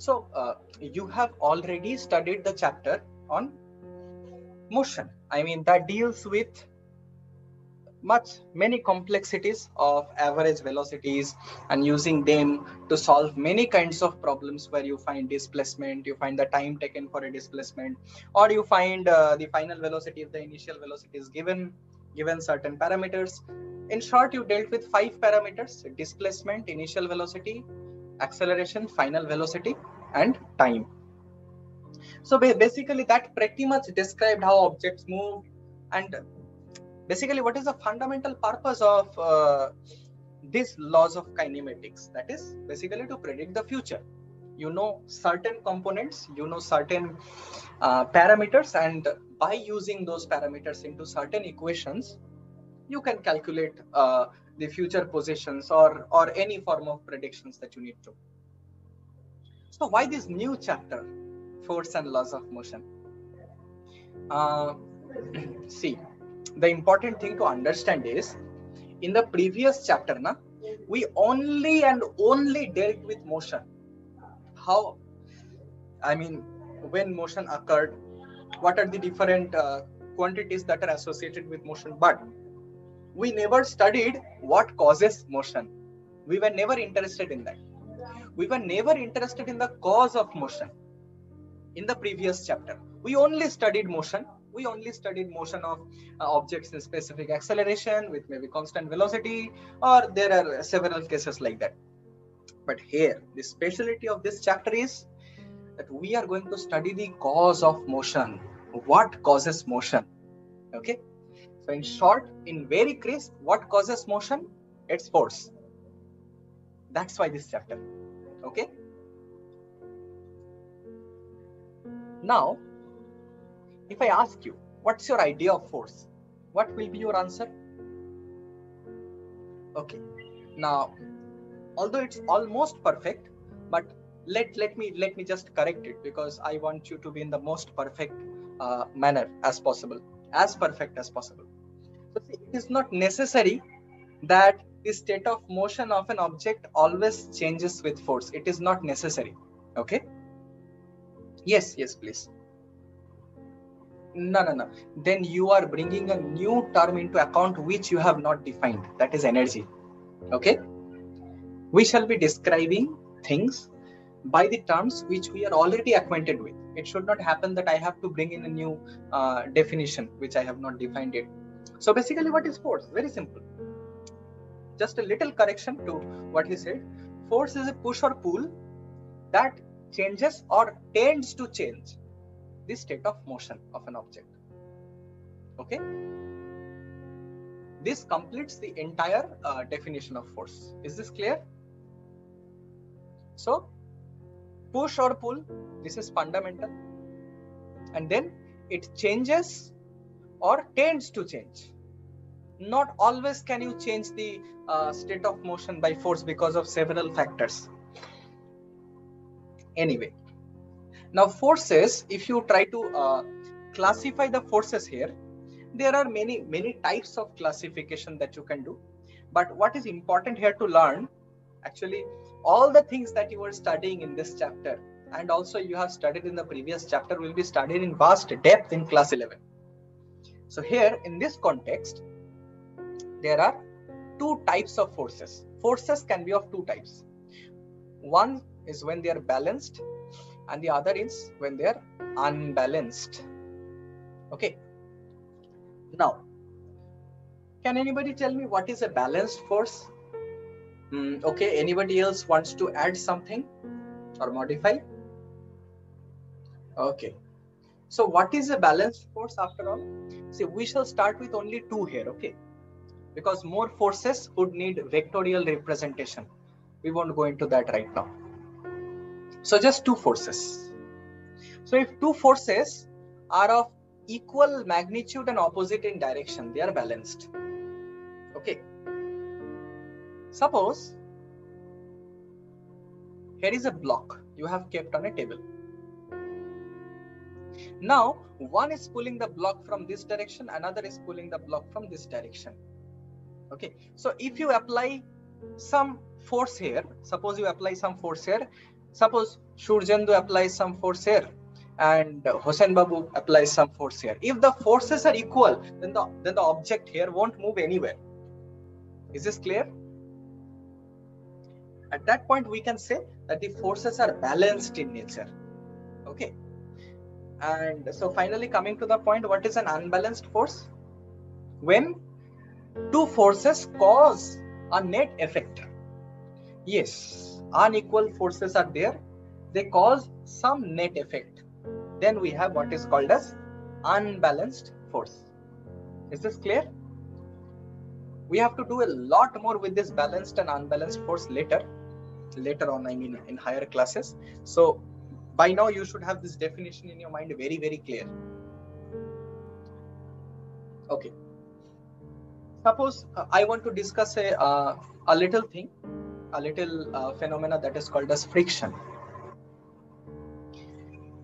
So you have already studied the chapter on motion. I mean, that deals with many complexities of average velocities and using them to solve many kinds of problems where you find displacement, you find the time taken for a displacement, or you find the final velocity if the initial velocity is given certain parameters. In short, you dealt with 5 parameters: displacement, initial velocity, acceleration, final velocity, and time. So basically that pretty much described how objects move, and basically what is the fundamental purpose of these laws of kinematics. That is basically to predict the future. You know certain components, you know certain parameters, and by using those parameters into certain equations, you can calculate the future positions or any form of predictions that you need to. So why this new chapter, force and laws of motion? See, the important thing to understand is, in the previous chapter, we only and only dealt with motion. How, I mean, when motion occurred, what are the different quantities that are associated with motion, but we never studied what causes motion. We were never interested in that. We were never interested in the cause of motion. In the previous chapter, we only studied motion. We only studied motion of objects in specific acceleration with maybe constant velocity, or there are several cases like that. But here, the specialty of this chapter is that we are going to study the cause of motion. What causes motion? Okay. So in short, in very crisp, what causes motion? It's force. That's why this chapter. Okay. Now, if I ask you, what's your idea of force? What will be your answer? Okay. Now, although it's almost perfect, but let me just correct it, because I want you to be in the most perfect manner as possible, as perfect as possible. So see, it is not necessary that the state of motion of an object always changes with force. It is not necessary. Okay. Yes, please. No. Then you are bringing a new term into account which you have not defined. That is energy. Okay. We shall be describing things by the terms which we are already acquainted with. It should not happen that I have to bring in a new definition which I have not defined it. So basically, what is force? Very simple. Just a little correction to what he said. Force is a push or pull that changes or tends to change the state of motion of an object. Okay. This completes the entire definition of force. Is this clear? So, push or pull, this is fundamental. And then it changes or tends to change. Not always can you change the state of motion by force because of several factors. Anyway, now forces, if you try to classify the forces here, there are many types of classification that you can do. But what is important here to learn, actually, all the things that you were studying in this chapter and also you have studied in the previous chapter will be studied in vast depth in class 11. So here in this context, there are two types of forces. Forces can be of two types. One is when they are balanced and the other is when they are unbalanced. Okay. Now, can anybody tell me what is a balanced force? Okay, anybody else wants to add something or modify? Okay. So what is a balanced force after all? See, we shall start with only two here, okay? Because more forces would need vectorial representation. We won't go into that right now. So just two forces. So if two forces are of equal magnitude and opposite in direction, they are balanced. Okay. Suppose here is a block you have kept on a table. Now, one is pulling the block from this direction, another is pulling the block from this direction. Okay. So if you apply some force here, suppose you apply some force here, Suppose Shurjendu applies some force here and Hossein Babu applies some force here. If the forces are equal, then the object here won't move anywhere. Is this clear? At that point, we can say that the forces are balanced in nature. Okay. And so finally coming to the point, what is an unbalanced force? When two forces cause a net effect. Yes, unequal forces are there. They cause some net effect. Then we have what is called as unbalanced force. Is this clear? We have to do a lot more with this balanced and unbalanced force later on, I mean in higher classes. So by now you should have this definition in your mind very, very clear. Okay. Suppose I want to discuss a little thing, a little phenomena that is called as friction.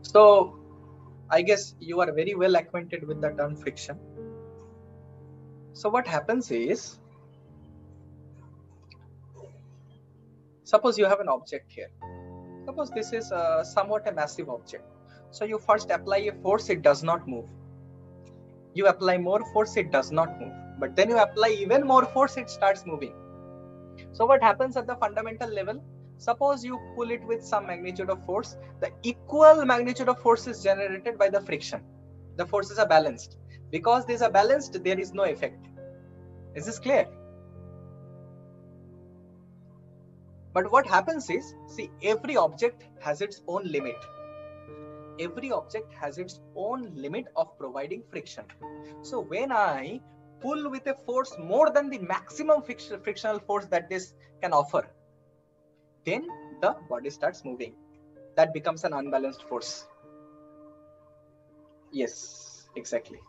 So I guess you are very well acquainted with the term friction. So what happens is, suppose you have an object here. Suppose this is somewhat a massive object. So you first apply a force, it does not move. You apply more force, it does not move. But then you apply even more force, it starts moving. So what happens at the fundamental level? Suppose you pull it with some magnitude of force, the equal magnitude of force is generated by the friction. The forces are balanced. Because these are balanced, there is no effect. Is this clear? But what happens is, see, every object has its own limit. Every object has its own limit of providing friction. So when I pull with a force more than the maximum frictional force that this can offer, then the body starts moving. That becomes an unbalanced force. Yes, exactly.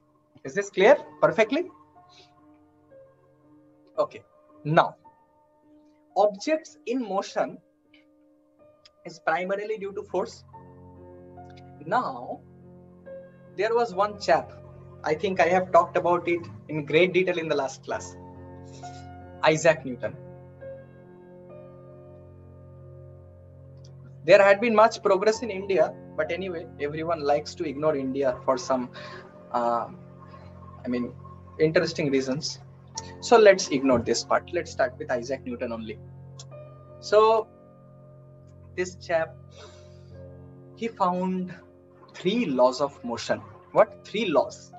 Is this clear perfectly? Okay. Now, objects in motion is primarily due to force. Now, there was one chap, I think I have talked about it in great detail in the last class, Isaac Newton. There had been much progress in India, but anyway, everyone likes to ignore India for some, interesting reasons. So let's ignore this part. Let's start with Isaac Newton only. So this chap, he found 3 laws of motion. What? 3 laws.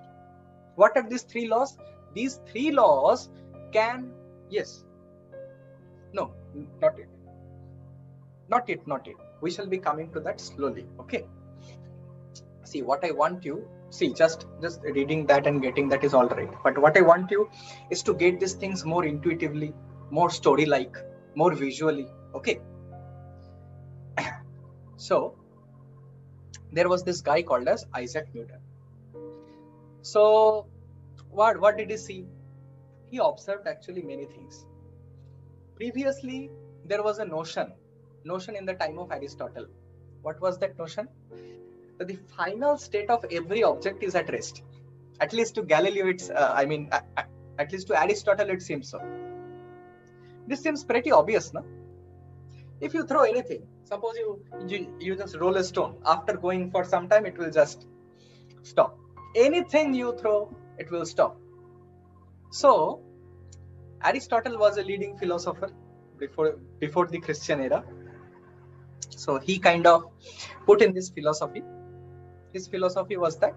What are these 3 laws? These 3 laws can, yes, no, not it. Not it. We shall be coming to that slowly. Okay. See, what I want you, see, just reading that and getting that is all right. But what I want you is to get these things more intuitively, more story-like, more visually. Okay. So there was this guy called as Isaac Newton. So what did he see? He observed actually many things. Previously, there was a notion in the time of Aristotle. What was that notion? That the final state of every object is at rest. At least to Galileo, it's, at least to Aristotle, it seems so. This seems pretty obvious, no? If you throw anything, suppose you just roll a stone. After going for some time, it will just stop. Anything you throw, it will stop. So, Aristotle was a leading philosopher before the Christian era. So he kind of put in this philosophy. His philosophy was that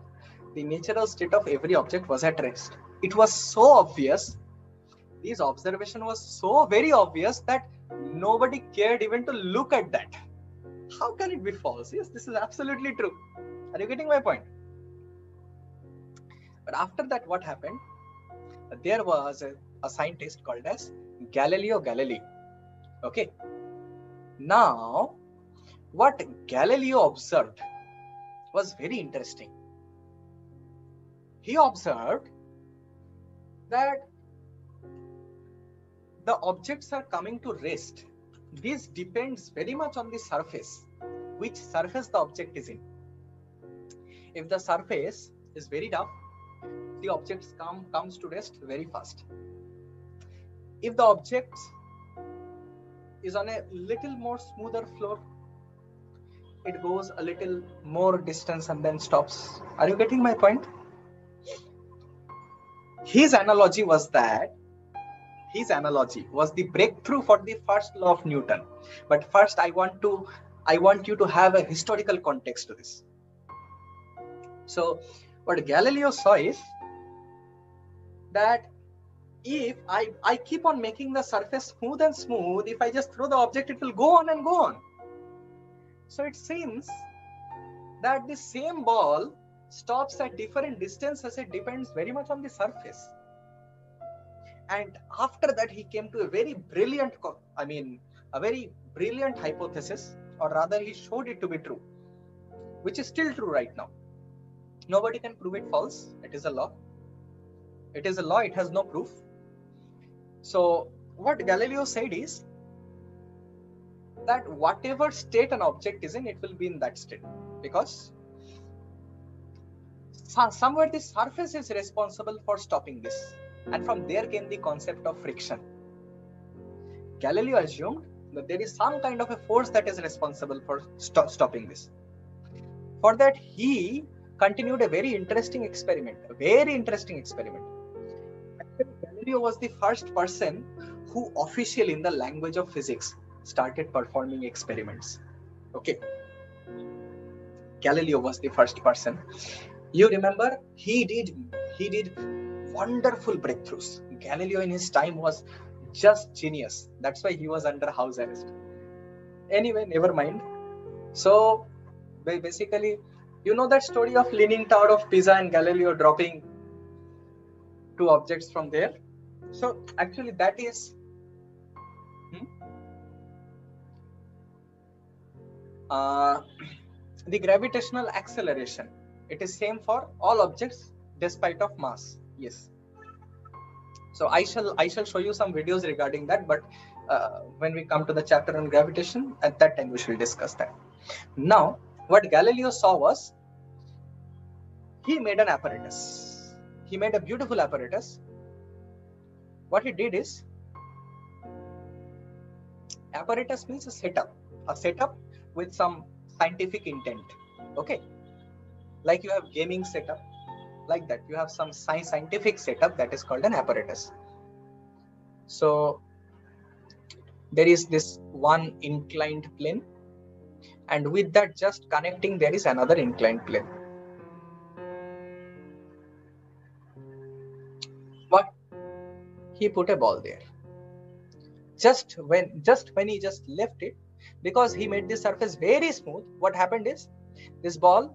the natural state of every object was at rest. It was so obvious. This observation was so very obvious that nobody cared even to look at that. How can it be false? Yes, this is absolutely true. Are you getting my point? But after that, what happened? There was a scientist called as Galileo Galilei. Okay. Now, what Galileo observed was very interesting. He observed that the objects are coming to rest. This depends very much on the surface, which surface the object is in. If the surface is very rough, the objects comes to rest very fast. If the object is on a little more smoother floor, it goes a little more distance and then stops. Are you getting my point? His analogy was the breakthrough for the first law of Newton. But first I want you to have a historical context to this. So what Galileo saw is that if I keep on making the surface smooth and smooth, if I just throw the object, it will go on and go on. So it seems that the same ball stops at different distances. It depends very much on the surface. And after that, he came to a very brilliant hypothesis, or rather he showed it to be true, which is still true right now. Nobody can prove it false. It is a law. It is a law. It has no proof. So what Galileo said is that whatever state an object is in, it will be in that state, because somewhere the surface is responsible for stopping this. And from there came the concept of friction. Galileo assumed that there is some kind of a force that is responsible for stopping this. For that, he continued a very interesting experiment. Galileo was the first person who officially, in the language of physics, started performing experiments. Okay. Galileo was the first person. You remember, he did wonderful breakthroughs. Galileo in his time was just genius. That's why he was under house arrest. Anyway, never mind. So basically, you know that story of Leaning Tower of Pisa and Galileo dropping two objects from there? So actually that is the gravitational acceleration. It is same for all objects despite of mass. Yes. So I shall show you some videos regarding that, but when we come to the chapter on gravitation, at that time we shall discuss that. Now, what Galileo saw was, he made an apparatus. He made a beautiful apparatus. What he did is, apparatus means a setup with some scientific intent. Okay, like you have gaming setup, like that you have some scientific setup, that is called an apparatus. So there is this one inclined plane, and with that just connecting, there is another inclined plane. What? He put a ball there. Just when he just left it, because he made the surface very smooth, what happened is, this ball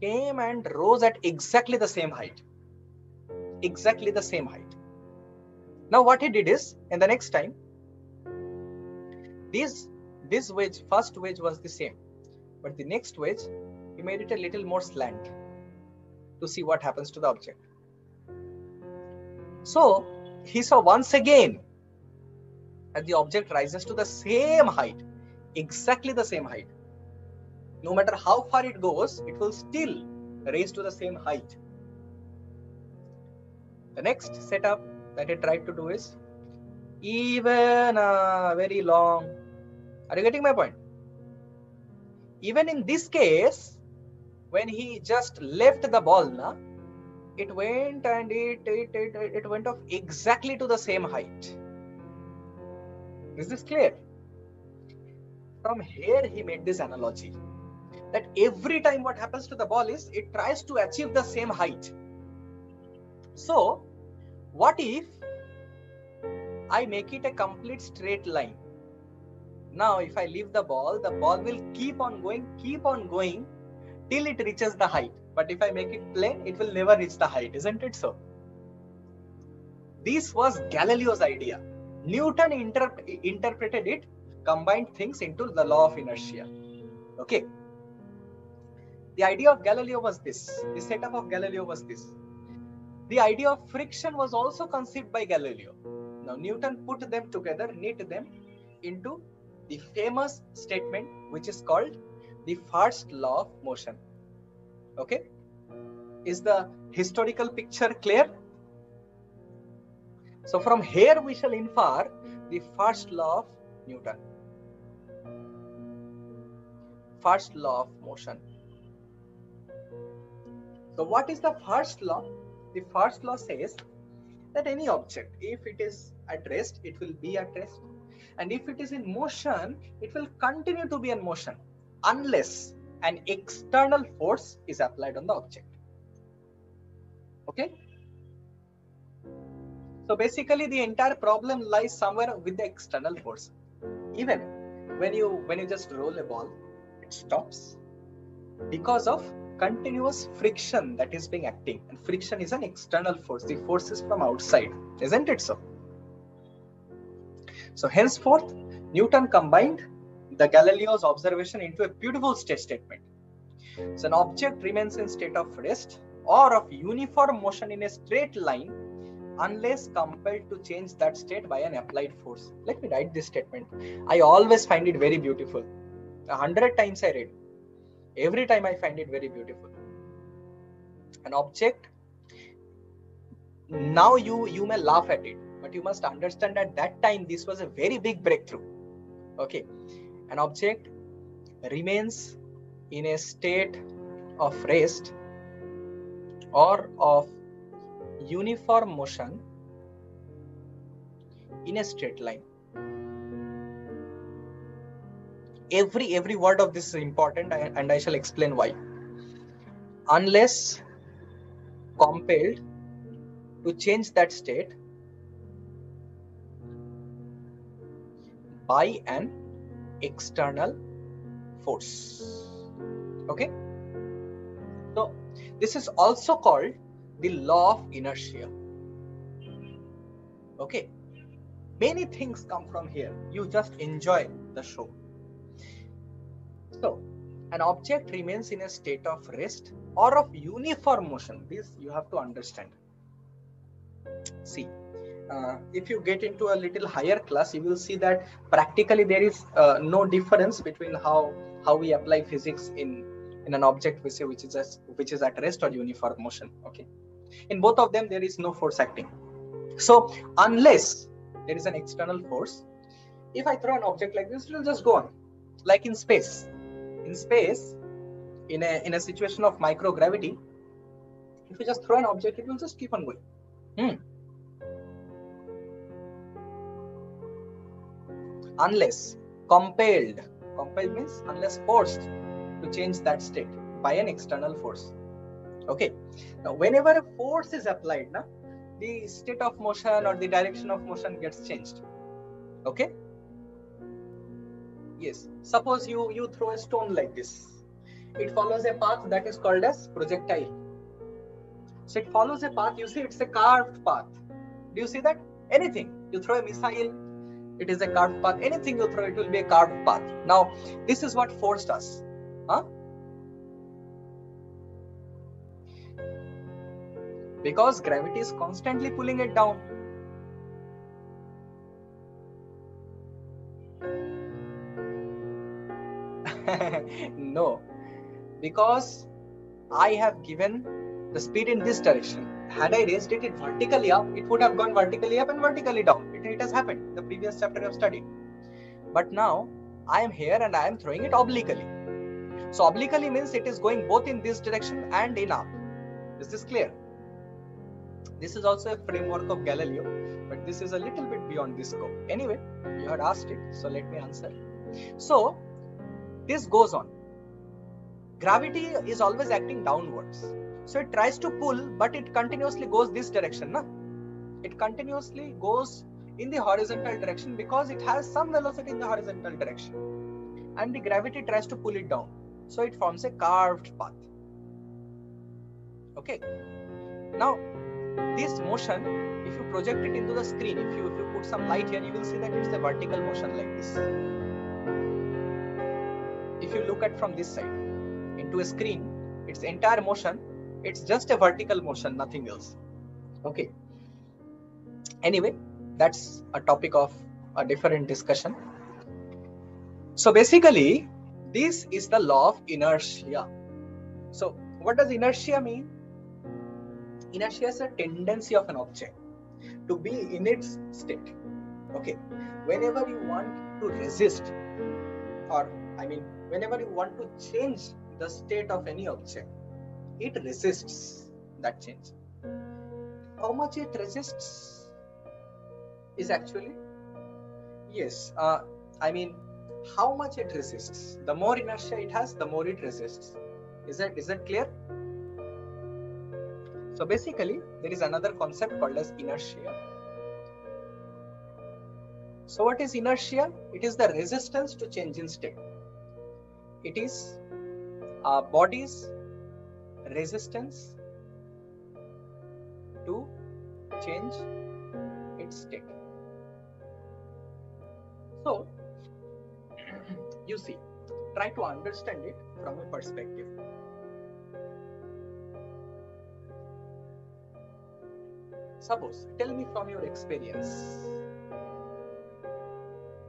came and rose at exactly the same height. Now what he did is, in the next time, this wedge, first wedge was the same, but the next wedge, he made it a little more slant to see what happens to the object. So he saw once again that the object rises to the same height, exactly the same height. No matter how far it goes, it will still raise to the same height. The next setup that he tried to do is even very long. Are you getting my point? Even in this case, when he just left the ball, it went and it went off exactly to the same height. Is this clear? From here, he made this analogy that every time what happens to the ball is, it tries to achieve the same height. So what if I make it a complete straight line? Now if I leave the ball will keep on going till it reaches the height. But if I make it plain, it will never reach the height, isn't it so? This was Galileo's idea. Newton interpreted it, combined things into the law of inertia. Okay. The idea of Galileo was this. The setup of Galileo was this. The idea of friction was also conceived by Galileo. Now Newton put them together, knit them into the famous statement, which is called the first law of motion. Okay. Is the historical picture clear? So from here we shall infer the first law of Newton. first law of motion. So what is the first law? The first law says that any object, if it is at rest, it will be at rest, and if it is in motion, it will continue to be in motion unless an external force is applied on the object. Okay, so basically the entire problem lies somewhere with the external force. Even when you just roll a ball, it stops because of continuous friction that is being acting, and friction is an external force. The force is from outside, isn't it so? So henceforth, Newton combined the Galileo's observation into a beautiful statement. So an object remains in state of rest or of uniform motion in a straight line unless compelled to change that state by an applied force. Let me write this statement. I always find it very beautiful. 100 times I read. Every time I find it very beautiful. An object, now you may laugh at it, but you must understand at that time this was a very big breakthrough. Okay, an object remains in a state of rest or of uniform motion in a straight line. Every word of this is important, and I shall explain why. Unless compelled to change that state by an external force. Okay, so this is also called the law of inertia. Okay, many things come from here. You just enjoy the show. So an object remains in a state of rest or of uniform motion. This you have to understand. See, if you get into a little higher class, you will see that practically there is no difference between how we apply physics in an object which is at rest or uniform motion. Okay, in both of them there is no force acting. So unless there is an external force, if I throw an object like this, it will just go on. Like in space, in a situation of microgravity, if you just throw an object, it will just keep on going. Unless compelled means unless forced to change that state by an external force. Okay, now whenever a force is applied, the state of motion or the direction of motion gets changed. Okay, yes, suppose you throw a stone like this, it follows a path that is called as projectile. So it follows a path, you see, it's a carved path. Do you see that? Anything you throw a missile, it is a carved path. Anything you throw, it will be a carved path. Now this is what force does. Because gravity is constantly pulling it down. No, because I have given the speed in this direction. Had I raised it vertically up, it would have gone vertically up and vertically down. It has happened. The previous chapter I have studied. But now I am here and I am throwing it obliquely. So obliquely means it is going both in this direction and in up. Is this clear? This is also a framework of Galileo, but this is a little bit beyond this scope. Anyway, you had asked it, so let me answer. So this goes on. Gravity is always acting downwards. So it tries to pull, but it continuously goes this direction. It continuously goes in the horizontal direction because it has some velocity in the horizontal direction. And the gravity tries to pull it down. So it forms a carved path. Okay. Now, this motion, if you project it into the screen, if you put some light here, you will see that it's a vertical motion like this. If you look at from this side into a screen, its entire motion, it's just a vertical motion, nothing else. Okay. Anyway, that's a topic of a different discussion. So basically, this is the law of inertia. So what does inertia mean? Inertia is a tendency of an object to be in its state. Okay, whenever you want to resist, or I mean, whenever you want to change the state of any object, it resists that change. How much it resists is actually, yes, I mean, how much it resists. The more inertia it has, the more it resists. Is that clear? So basically, there is another concept called as inertia. So what is inertia? It is the resistance to change in state. It is a body's resistance to change its state. So, you see, try to understand it from a perspective. Suppose, tell me from your experience,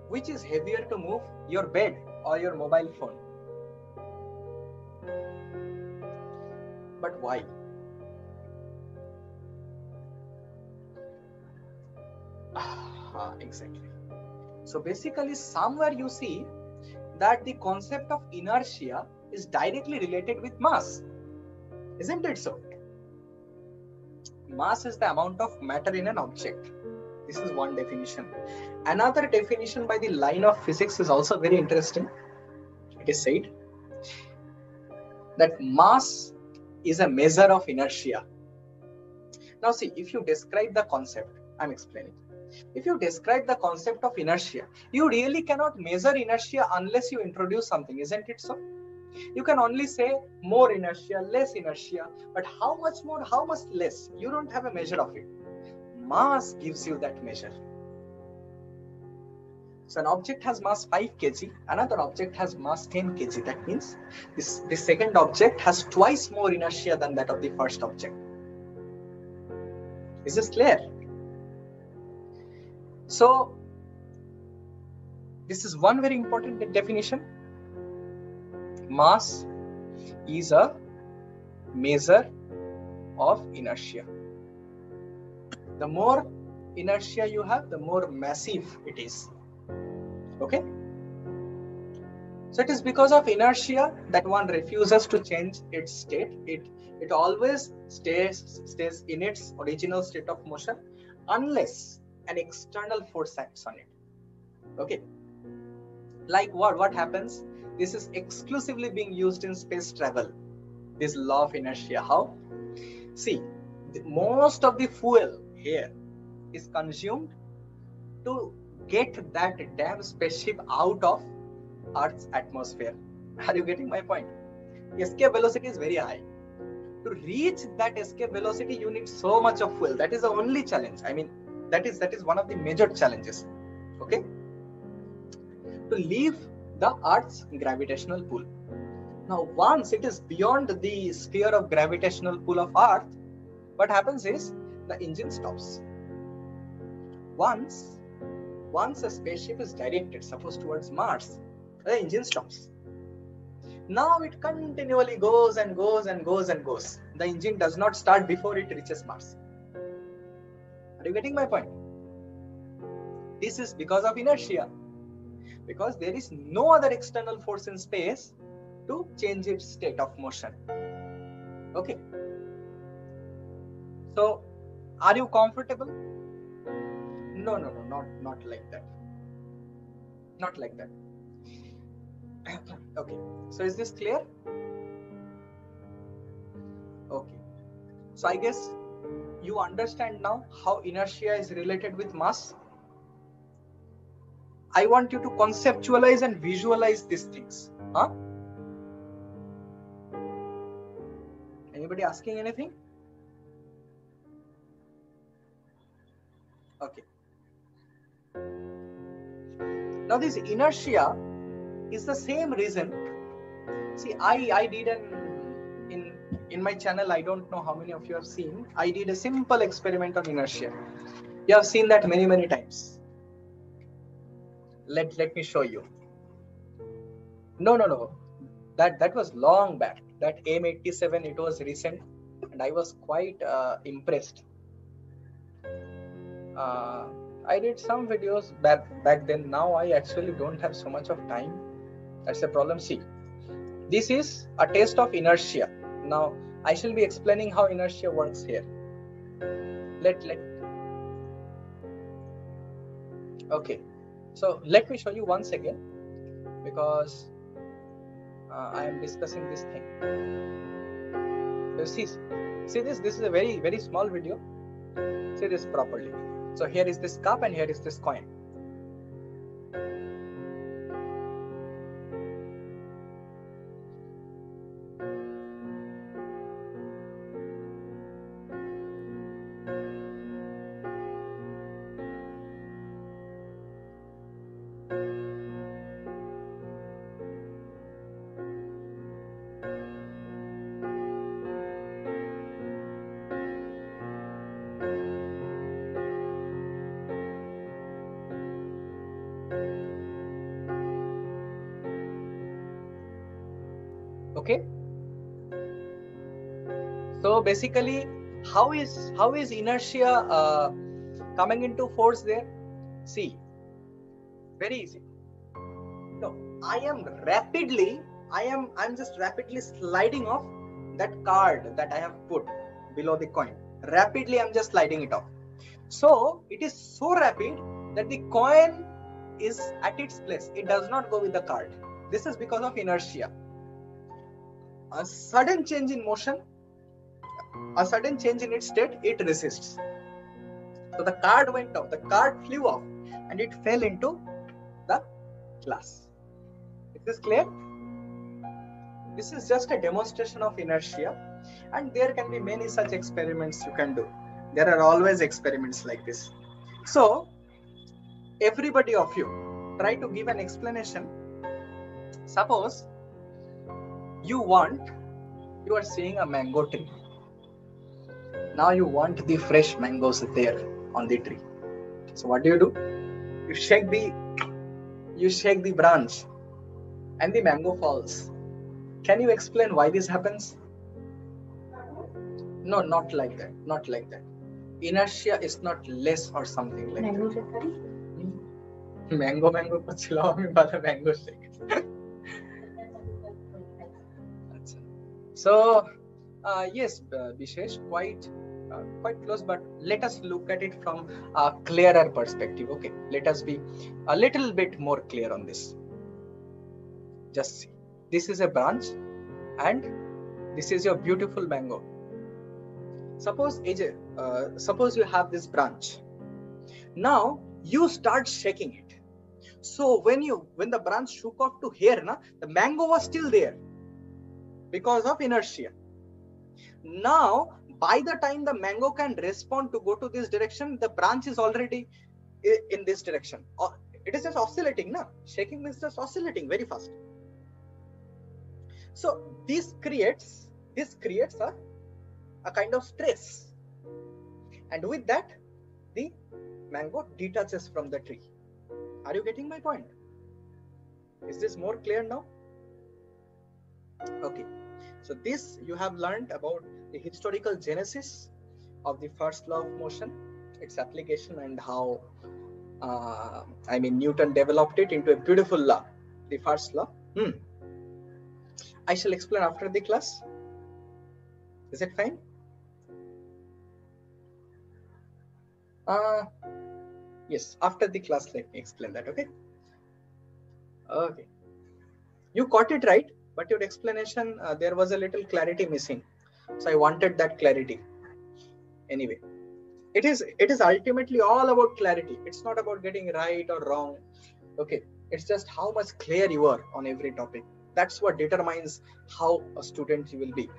which is heavier to move, your bed or your mobile phone? But why? Exactly. So basically, somewhere you see that the concept of inertia is directly related with mass. Isn't it so? Mass is the amount of matter in an object. This is one definition. Another definition by the line of physics is also very interesting. It is said that mass is a measure of inertia. Now see, if you describe the concept, I'm explaining. If you describe the concept of inertia, you really cannot measure inertia unless you introduce something, isn't it so? You can only say more inertia, less inertia, but how much more, how much less? You don't have a measure of it. Mass gives you that measure. So an object has mass 5 kg, another object has mass 10 kg. That means this second object has twice more inertia than that of the first object. Is this clear? So this is one very important definition. Mass is a measure of inertia. The more inertia you have, the more massive it is. Okay? So it is because of inertia that one refuses to change its state. It always stays in its original state of motion unless an external force acts on it. Okay? Like what happens? This is exclusively being used in space travel. This law of inertia. How? See, most of the fuel here is consumed to get that damn spaceship out of Earth's atmosphere. Are you getting my point? Escape velocity is very high. To reach that escape velocity, you need so much of fuel. That is the only challenge. I mean, that is one of the major challenges. Okay? To leave the Earth's gravitational pull. Now, once it is beyond the sphere of gravitational pull of Earth, what happens is the engine stops. Once a spaceship is directed, suppose towards Mars, the engine stops. Now it continually goes and goes and goes and goes. The engine does not start before it reaches Mars. Are you getting my point? This is because of inertia. Because there is no other external force in space to change its state of motion. Okay. So, are you comfortable? No, not like that. Not like that. Okay. So, is this clear? Okay. So, I guess you understand now how inertia is related with mass. I want you to conceptualize and visualize these things. Huh? Anybody asking anything? Okay. Now this inertia is the same reason. See, I did in my channel, I don't know how many of you have seen, I did a simple experiment on inertia. You have seen that many times. Let me show you. No. That was long back. That M87, it was recent, and I was quite impressed. I did some videos back then. Now I actually don't have so much of time. That's a problem C. This is a test of inertia. Now I shall be explaining how inertia works here. Okay, so let me show you once again, because I am discussing this thing. So see this is a very small video. See this properly. So here is this cup and here is this coin. Okay, so basically how is inertia coming into force there? See, very easy. No, I'm just rapidly sliding off that card that I have put below the coin. Rapidly I'm just sliding it off. So it is so rapid that the coin is at its place. It does not go with the card. This is because of inertia. A sudden change in motion, a sudden change in its state, it resists. So the card went off, the card flew off, and it fell into the glass. Is this clear? This is just a demonstration of inertia, and there can be many such experiments you can do. There are always experiments like this. So everybody of you try to give an explanation. Suppose you are seeing a mango tree. Now you want the fresh mangoes there on the tree. So what do? You shake the branch and the mango falls. Can you explain why this happens? No, not like that. Not like that. Inertia is not less or something like mango that. Mango mango shake. So yes, Bishesh, quite close, but let us look at it from a clearer perspective. Okay, let us be a little bit more clear on this. Just see, this is a branch and this is your beautiful mango. Suppose AJ, suppose you have this branch. Now you start shaking it. So when the branch shook off to here, the mango was still there because of inertia. Now by the time the mango can respond to go to this direction, the branch is already in this direction. It is just oscillating, shaking means just oscillating very fast. So this creates a kind of stress, and with that the mango detaches from the tree. Are you getting my point? Is this more clear now? Okay, so this you have learned about the historical genesis of the first law of motion, its application, and how Newton developed it into a beautiful law, the first law. I shall explain after the class. Is it fine? Yes, after the class let me explain that. Okay. You caught it right, but your explanation there was a little clarity missing, so I wanted that clarity. Anyway, it is ultimately all about clarity. It's not about getting right or wrong. Okay, it's just how much clear you are on every topic. That's what determines how a student you will be.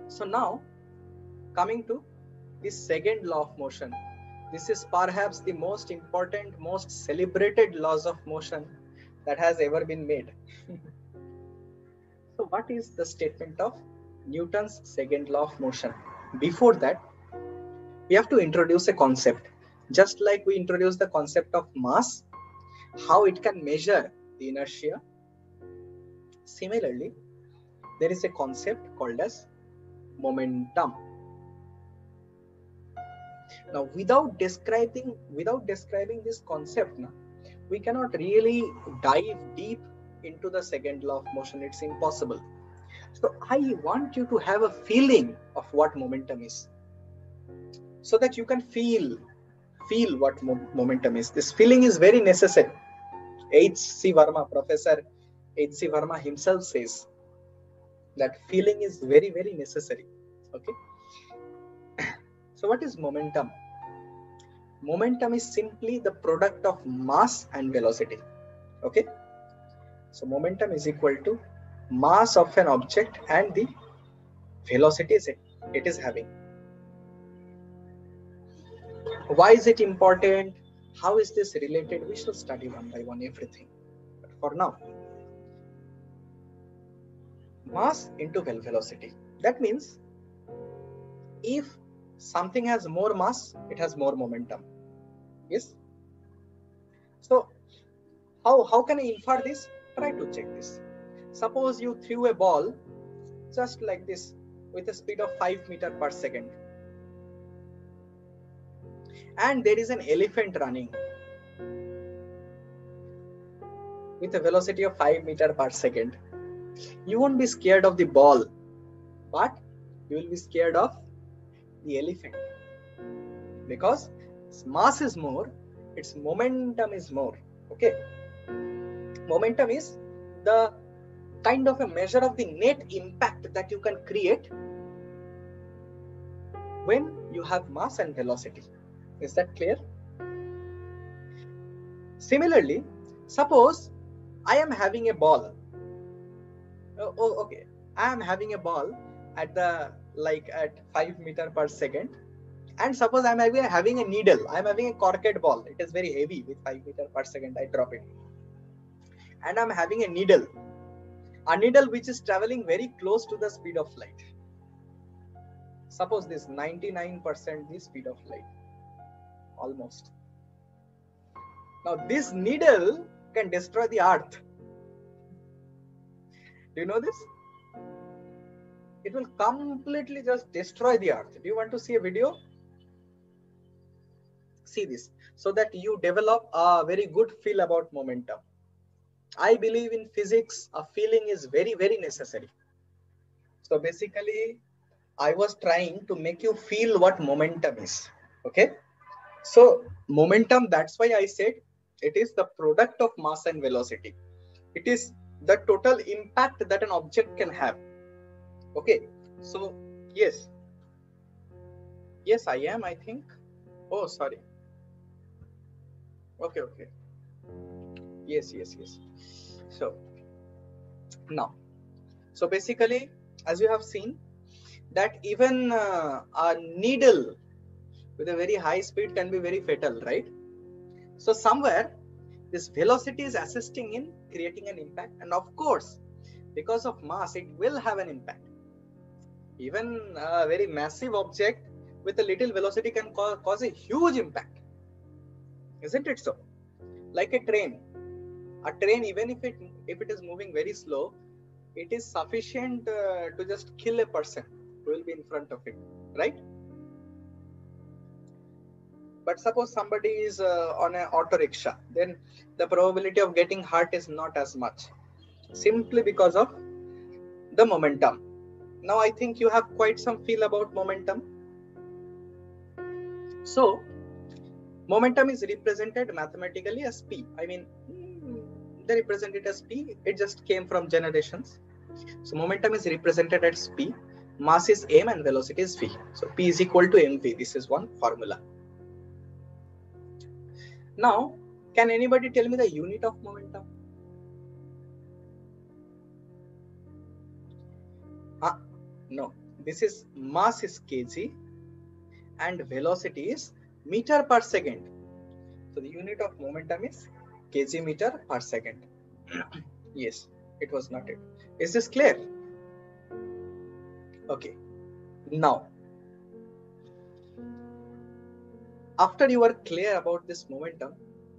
So now coming to the second law of motion. This is perhaps the most important, most celebrated laws of motion that has ever been made. So what is the statement of Newton's second law of motion? Before that, we have to introduce a concept. Just like we introduced the concept of mass, how it can measure the inertia. Similarly, there is a concept called as momentum. Now, without describing this concept, we cannot really dive deep into the second law of motion. It's impossible. So I want you to have a feeling of what momentum is, so that you can feel what momentum is. This feeling is very necessary. H.C. Verma, Professor H.C. Verma himself says that feeling is very, very necessary. Okay. So what is momentum? Momentum is simply the product of mass and velocity. Okay. So momentum is equal to mass of an object and the velocity it is having. Why is it important? How is this related? We shall study one by one everything. But for now, mass into velocity. That means if something has more mass, it has more momentum. Yes. So how can I infer this? Try to check this. Suppose you threw a ball just like this with a speed of 5 meters per second, and there is an elephant running with a velocity of 5 meters per second. You won't be scared of the ball, but you will be scared of the elephant, because its mass is more, its momentum is more. Okay. Momentum is the kind of a measure of the net impact that you can create when you have mass and velocity. Is that clear? Similarly, suppose I am having a ball. Okay. I am having a ball at 5 meters per second. And suppose I'm having a needle. I'm having a corked ball. It is very heavy with 5 meters per second. I drop it. And I'm having a needle which is traveling very close to the speed of light. Suppose this 99% the speed of light, almost. Now this needle can destroy the earth. Do you know this? It will completely just destroy the earth. Do you want to see a video? See this, so that you develop a very good feel about momentum. I believe in physics, a feeling is very, very necessary. So basically, I was trying to make you feel what momentum is. Okay. So momentum, that's why I said it is the product of mass and velocity. It is the total impact that an object can have. Okay. So yes. Yes, I am, I think. Oh, sorry. Okay. Yes. So now, so basically, as you have seen, that even a needle with a very high speed can be very fatal, right? So somewhere this velocity is assisting in creating an impact, and of course, because of mass, it will have an impact. Even a very massive object with a little velocity can cause a huge impact, isn't it so? Like a train, even if it is moving very slow, it is sufficient to just kill a person who will be in front of it, right? But suppose somebody is on an auto rickshaw, then the probability of getting hurt is not as much, simply because of the momentum. Now I think you have quite some feel about momentum. So momentum is represented mathematically as P. I mean, they represent it as P. It just came from generations. So momentum is represented as P. Mass is m and velocity is v. So P is equal to mv. This is one formula. Now, can anybody tell me the unit of momentum? No. This is mass is kg and velocity is meter per second. So the unit of momentum is kg meter per second. Yes, it was not it. Is this clear? Okay. Now, after you are clear about this momentum,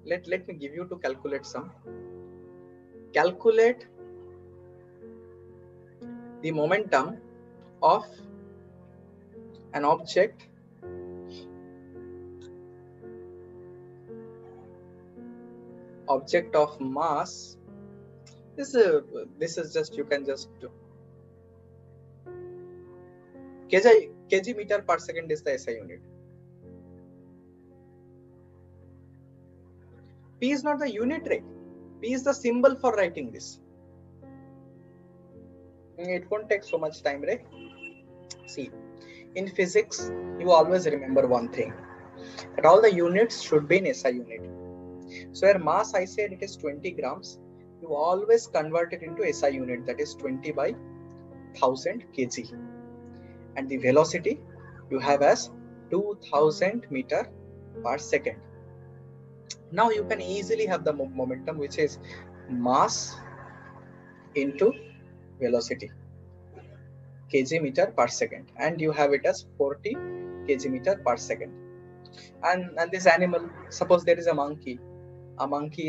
let me give you to calculate some. Calculate the momentum of an object object of mass, this is just, you can just do kg meter per second is the SI unit. P is not the unit, right? P is the symbol for writing this. It won't take so much time, right? See, in physics, you always remember one thing, that all the units should be in SI unit. So where mass, I said it is 20 grams, you always convert it into SI unit, that is 20 by 1000 kg. And the velocity you have as 2000 meter per second. Now you can easily have the momentum, which is mass into velocity, kg meter per second, and you have it as 40 kg meter per second. And this animal, suppose there is a monkey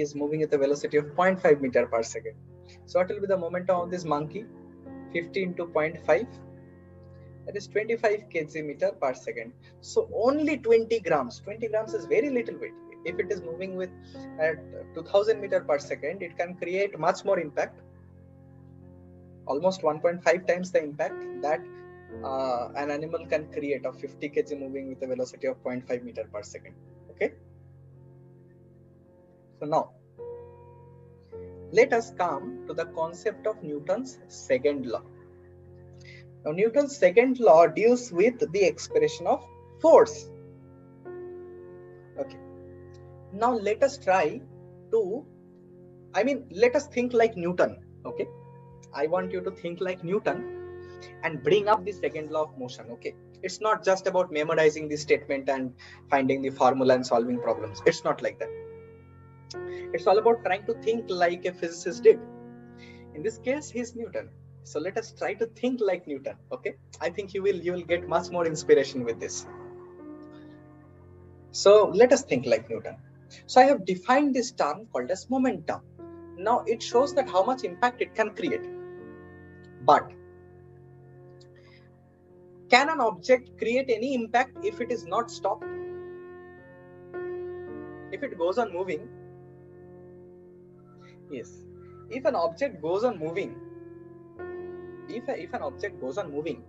is moving at the velocity of 0.5 meter per second. So what will be the momentum of this monkey? 50 into 0.5, that is 25 kg meter per second. So only 20 grams. 20 grams is very little weight. If it is moving with at 2000 meter per second, it can create much more impact, almost 1.5 times the impact that an animal can create of 50 kg moving with a velocity of 0.5 meter per second. Okay. So now let us come to the concept of Newton's second law. Now Newton's second law deals with the expression of force. Okay. Now let us try to, let us think like Newton. Okay. I want you to think like Newton and bring up the second law of motion. Okay. It's not just about memorizing the statement and finding the formula and solving problems. It's not like that. It's all about trying to think like a physicist did. In this case, he's Newton. So let us try to think like Newton. Okay. I think you will get much more inspiration with this. So let us think like Newton. So I have defined this term called as momentum. Now it shows that how much impact it can create. But can an object create any impact if it is not stopped? If it goes on moving? Yes. If an object goes on moving, if an object goes on moving,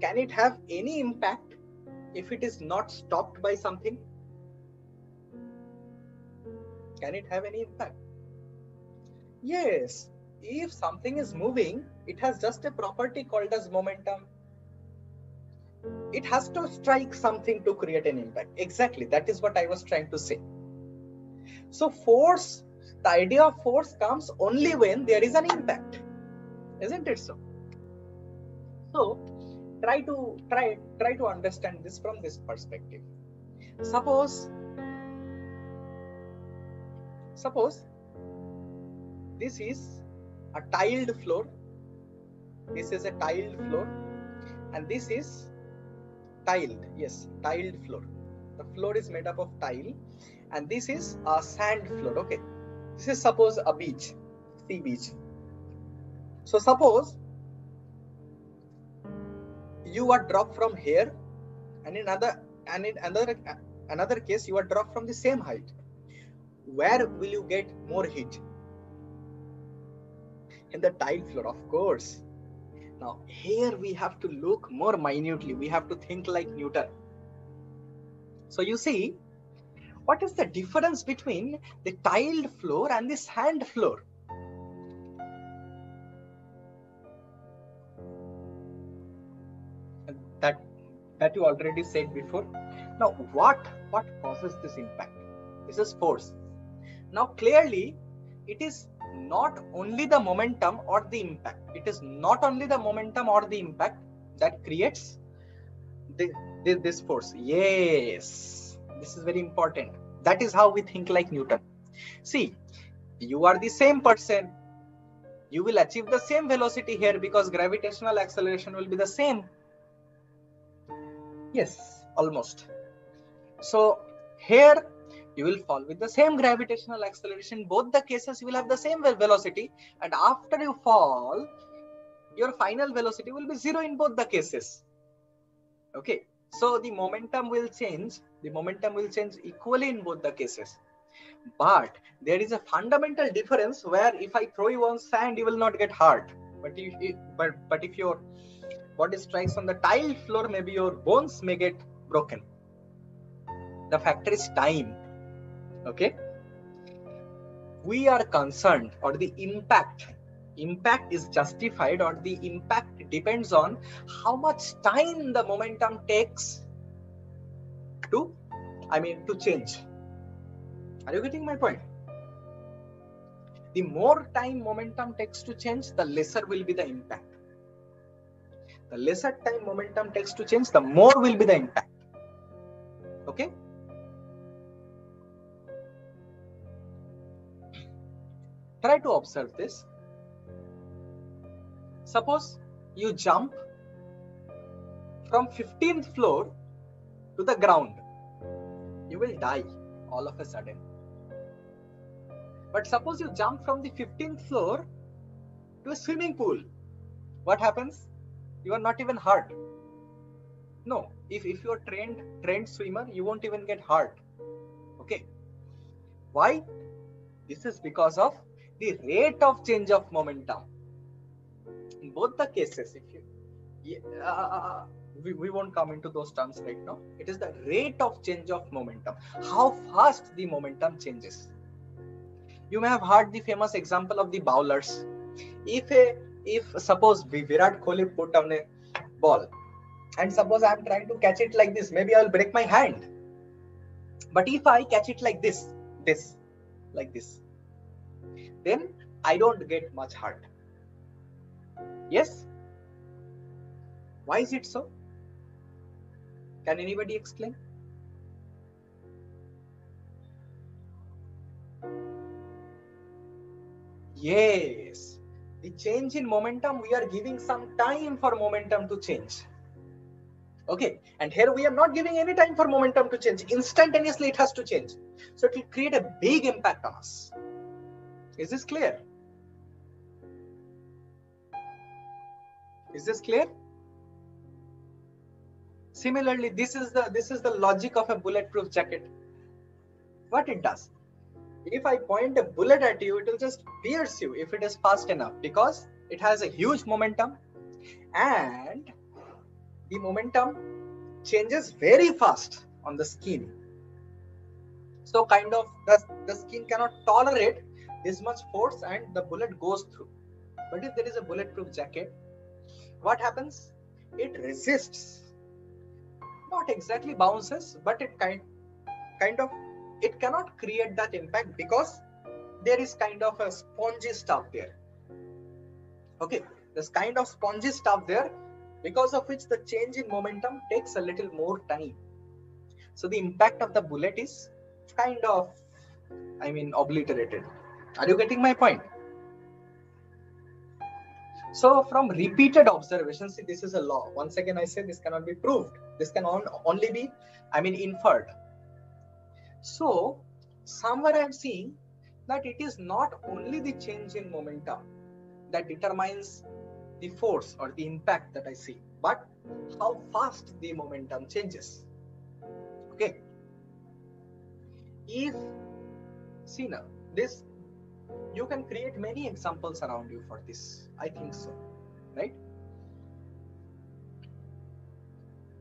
can it have any impact if it is not stopped by something? Can it have any impact? Yes. If something is moving, it has just a property called as momentum. It has to strike something to create an impact. Exactly. That is what I was trying to say. So force, the idea of force comes only when there is an impact. Isn't it so? So try to understand this from this perspective. Suppose this is a tiled floor. This is a tiled floor, and this is tiled. Yes, tiled floor. The floor is made up of tile, and this is a sand floor. Okay, this is suppose a beach, sea beach. So suppose you are dropped from here, and in another case you are dropped from the same height. Where will you get more heat? In the tile floor, of course. Now here we have to look more minutely. We have to think like Newton. So you see, what is the difference between the tiled floor and the sand floor? That you already said before. Now what causes this impact? This is force. Now clearly it is not only the momentum or the impact. It is not only the momentum or the impact that creates this force. Yes, this is very important. That is how we think like Newton. See, you are the same person. You will achieve the same velocity here because gravitational acceleration will be the same. Yes, almost. So here you will fall with the same gravitational acceleration. Both the cases you will have the same velocity, and after you fall, your final velocity will be zero in both the cases. Okay, so the momentum will change. The momentum will change equally in both the cases. But there is a fundamental difference where if I throw you on sand, you will not get hurt. But if your body strikes on the tile floor, maybe your bones may get broken. The factor is time. Okay. We are concerned, or the impact is justified, or the impact depends on how much time the momentum takes to change. Are you getting my point? The more time momentum takes to change, the lesser will be the impact. The lesser time momentum takes to change, the more will be the impact. Okay. Try to observe this. Suppose you jump from 15th floor to the ground. You will die all of a sudden. But suppose you jump from the 15th floor to a swimming pool. What happens? You are not even hurt. No, if you are trained swimmer, you won't even get hurt. Okay. Why? This is because of the rate of change of momentum. In both the cases, we won't come into those terms right now. It is the rate of change of momentum. How fast the momentum changes. You may have heard the famous example of the bowlers. If suppose Virat Kohli put down a ball, and suppose I am trying to catch it like this, maybe I will break my hand. But if I catch it like this, like this, then I don't get much hurt. Yes? Why is it so? Can anybody explain? Yes. The change in momentum, we are giving some time for momentum to change. Okay. And here we are not giving any time for momentum to change. Instantaneously it has to change. So it will create a big impact on us. Is this clear? Is this clear? Similarly, this is the logic of a bulletproof jacket. What it does, if I point a bullet at you, it will just pierce you if it is fast enough, because it has a huge momentum, and the momentum changes very fast on the skin. So kind of the skin cannot tolerate this much force and the bullet goes through. But if there is a bulletproof jacket, what happens? It resists. Not exactly bounces, but it kind of, it cannot create that impact because there is kind of a spongy stuff there. Okay, there's kind of spongy stuff there, because of which the change in momentum takes a little more time. So the impact of the bullet is kind of, obliterated. Are you getting my point? So from repeated observations, see, this is a law. Once again, I say this cannot be proved. This can only be, inferred. So somewhere I am seeing that it is not only the change in momentum that determines the force or the impact that I see, but how fast the momentum changes. Okay. See now, this, you can create many examples around you for this. I think so, right?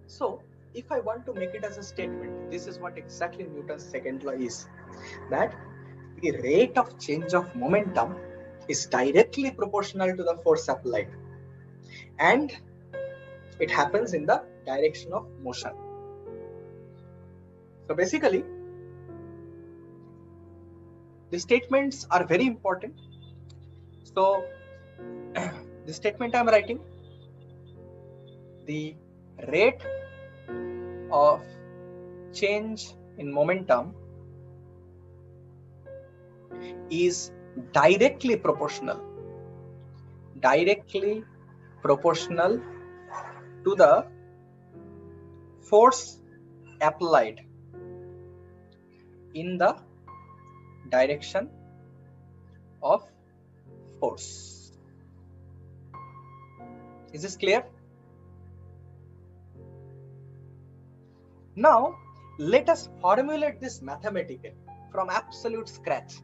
So if I want to make it as a statement, this is what exactly Newton's second law is, that the rate of change of momentum is directly proportional to the force applied, and it happens in the direction of motion. So basically, the statements are very important. So the statement I'm writing, the rate of change in momentum is directly proportional to the force applied in the direction of force. Is this clear? Now let us formulate this mathematically. from absolute scratch.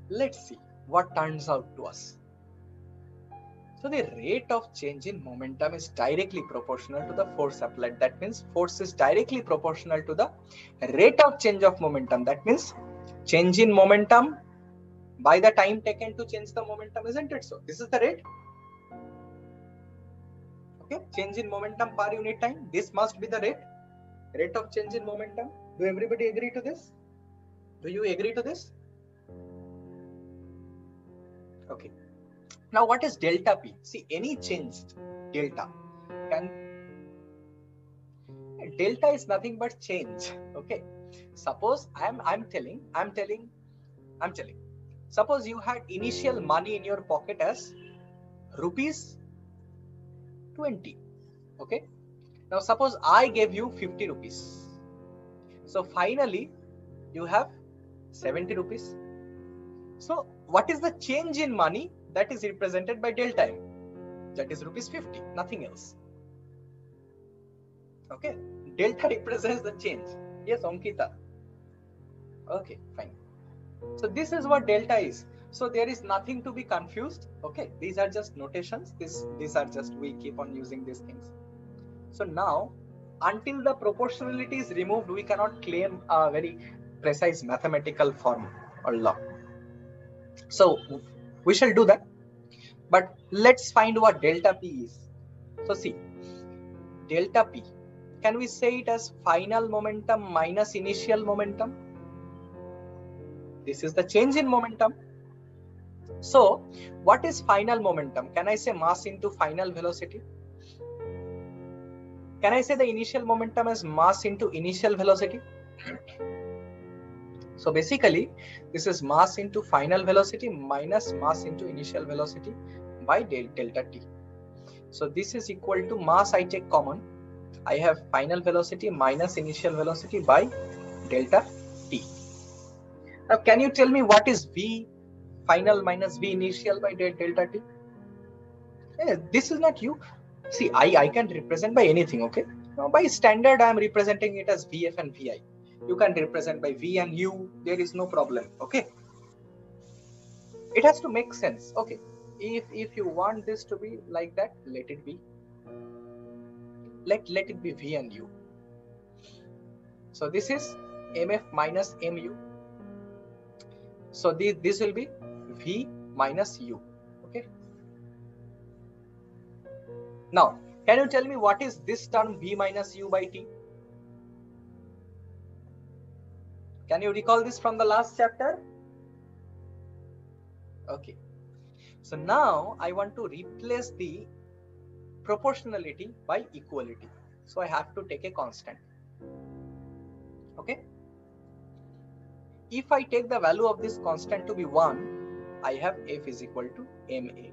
Let's see what turns out to us. So the rate of change in momentum is directly proportional to the force applied. That means force is directly proportional to the rate of change of momentum. That means change in momentum by the time taken to change the momentum, isn't it so? This is the rate. Okay, change in momentum per unit time. This must be the rate of change in momentum. Do everybody agree to this? Do you agree to this? Okay. Now what is delta P? See, any change delta delta is nothing but change. Okay. Suppose I'm telling. Suppose you had initial money in your pocket as rupees 20. Okay. Now suppose I gave you 50 rupees. So finally you have 70 rupees. So what is the change in money that is represented by delta M? That is rupees 50, nothing else. Okay, delta represents the change. Yes, Ankita. Okay, fine. So this is what delta is. So there is nothing to be confused. Okay, these are just notations. These are just, we keep on using these things. So now, until the proportionality is removed, we cannot claim a very precise mathematical form or law. So we shall do that. But let's find what delta P is. So see, delta P, can we say it as final momentum minus initial momentum? This is the change in momentum. So what is final momentum? Can I say mass into final velocity? Can I say the initial momentum as mass into initial velocity? So basically, this is mass into final velocity minus mass into initial velocity by delta T. So this is equal to mass I take common. I have final velocity minus initial velocity by delta T. Now, can you tell me what is V final minus V initial by delta T? This is not you. See, I can represent by anything, okay? Now, by standard, I am representing it as VF and VI. You can represent by V and U. There is no problem, okay? It has to make sense, okay? If you want this to be like that, let it be. Let it be V and U. So this is MF minus MU. So this will be V minus U. Okay. Now, can you tell me what is this term V minus U by T? Can you recall this from the last chapter? Okay. So now I want to replace the proportionality by equality. So I have to take a constant. Okay. If I take the value of this constant to be 1, I have F is equal to MA.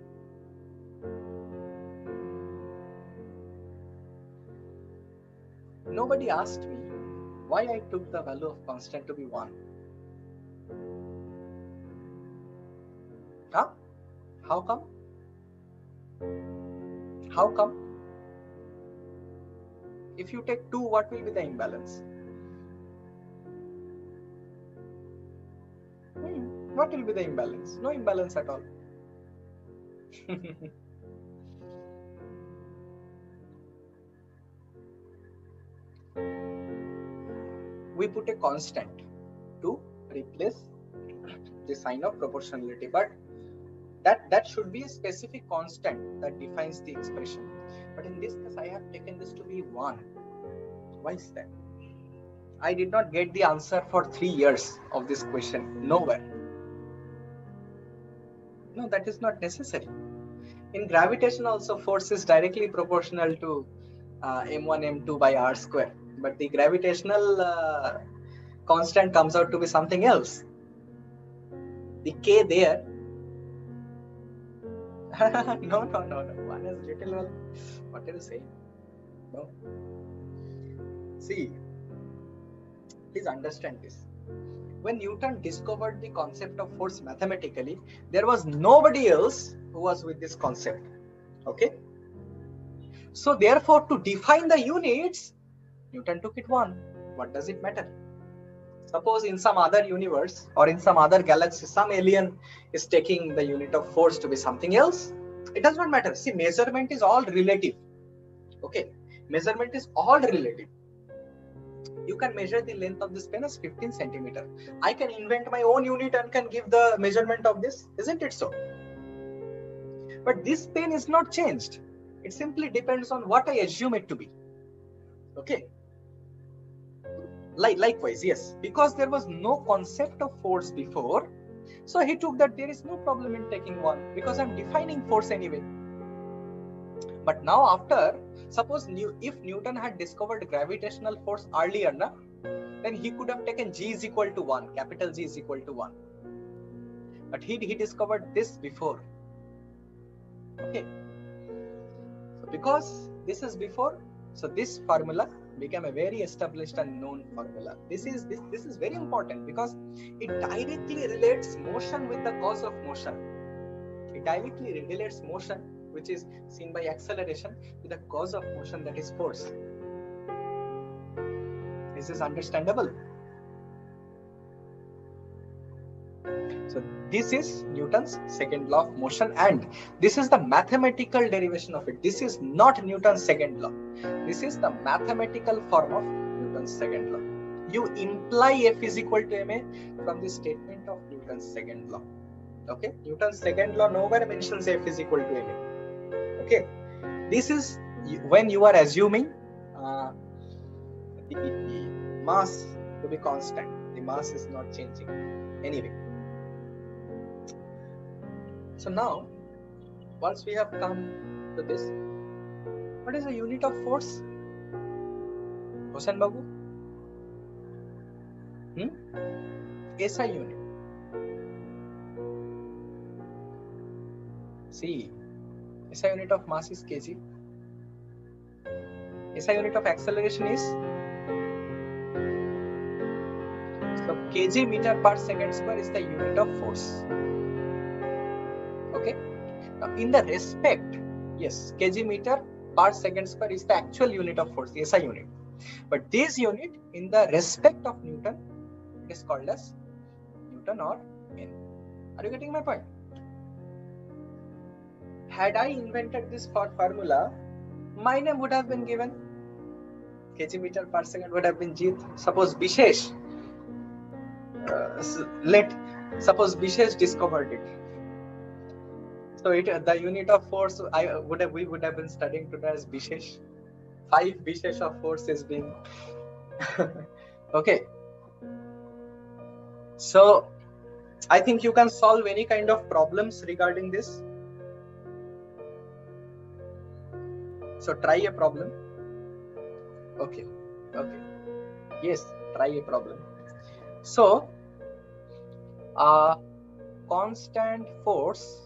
Nobody asked me why I took the value of constant to be 1. Huh? How come? How come? If you take 2, what will be the imbalance? What will be the imbalance? No imbalance at all. We put a constant to replace the sign of proportionality, but that should be a specific constant that defines the expression. But in this case, I have taken this to be 1. Why is that? I did not get the answer for 3 years of this question. Nowhere. No, that is not necessary. In gravitation also, force is directly proportional to m1 m2 by r square. But the gravitational constant comes out to be something else. The k there. No. One is little. What are you saying? No. See, please understand this. When Newton discovered the concept of force mathematically, there was nobody else who was with this concept. Okay. So therefore, to define the units, Newton took it 1. What does it matter? Suppose in some other universe or in some other galaxy, some alien is taking the unit of force to be something else. It does not matter. See, measurement is all relative. Okay, measurement is all relative. You can measure the length of this pen as 15 centimeter. I can invent my own unit and can give the measurement of this, isn't it so? But this pen is not changed. It simply depends on what I assume it to be. Okay. Likewise, yes, because there was no concept of force before, so he took that there is no problem in taking one because I'm defining force anyway. But now after, suppose if Newton had discovered gravitational force earlier, then he could have taken G is equal to 1, capital G is equal to 1. But he discovered this before. Okay. So because this is before, so this formula became a very established and known formula. This is very important because it directly relates motion with the cause of motion. It directly relates motion, which is seen by acceleration, with the cause of motion, that is force. This is understandable. So this is Newton's second law of motion, and this is the mathematical derivation of it. This is not Newton's second law. This is the mathematical form of Newton's second law. You imply F is equal to ma from the statement of Newton's second law. Okay, Newton's second law nowhere mentions F is equal to ma. Okay, this is when you are assuming the mass to be constant. The mass is not changing anyway. So now, once we have come to this, what is the unit of force? Hossein Babu? SI unit. See, SI unit of mass is kg. SI unit of acceleration is, so kg meter per second square is the unit of force. Okay. Now in the respect, yes, kg meter per second square is the actual unit of force, the SI unit. But this unit in the respect of Newton, it is called as Newton or N. Are you getting my point? Had I invented this formula, my name would have been given. Kg meter per second would have been Jeet. Suppose Bishesh, suppose Bishesh discovered it. So the unit of force we would have been studying today as Bishesh. 5 Bishesh of force is being okay. So I think you can solve any kind of problems regarding this. So try a problem. Okay. Yes, try a problem. So constant force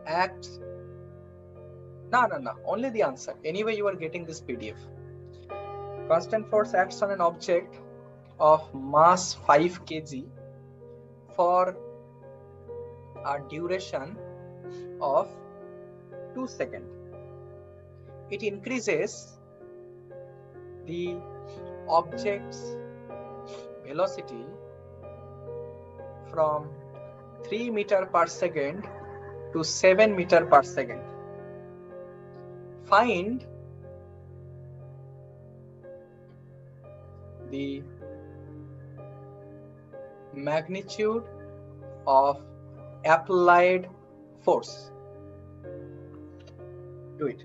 acts. No. Only the answer. Anyway, you are getting this PDF. Constant force acts on an object of mass 5 kg for a duration of 2 seconds. It increases the object's velocity from 3 meter per second to 7 meter per second. Find the magnitude of applied force. Do it.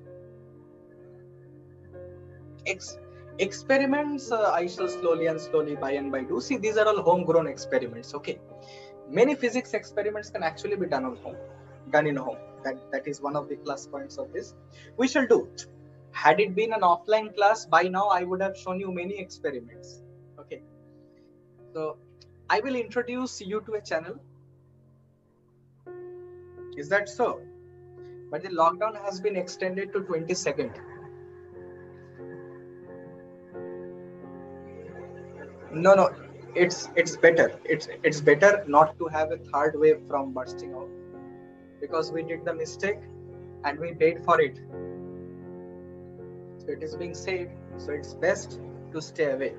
Experiments I shall slowly by and by do. See, these are all homegrown experiments. Okay, many physics experiments can actually be done in home. That is one of the plus points of this. We shall do. Had it been an offline class, by now I would have shown you many experiments. Okay, so I will introduce you to a channel. Is that so? But the lockdown has been extended to 22nd. No, it's better. It's better not to have a third wave from bursting out, because we did the mistake and we paid for it. So it is being said. So it's best to stay away.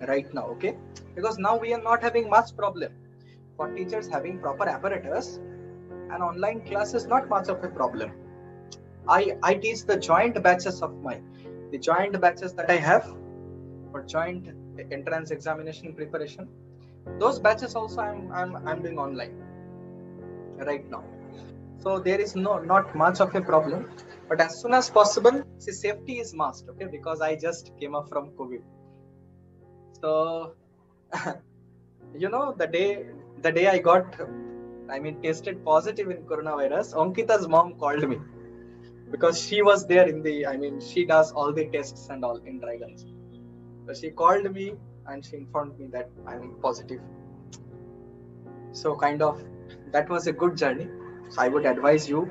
right now. Okay, because now we are not having much problem. For teachers having proper apparatus, an online class is not much of a problem. I teach the joint batches the joint batches that I have for joint entrance examination preparation. Those batches also I'm doing online right now. So there is not much of a problem. But as soon as possible, see, safety is must. Okay, because I just came up from COVID. So the day I got tested positive in coronavirus, Ankita's mom called me because she was there she does all the tests and all in Dragons. So she called me and she informed me that I'm positive. So kind of that was a good journey. So I would advise you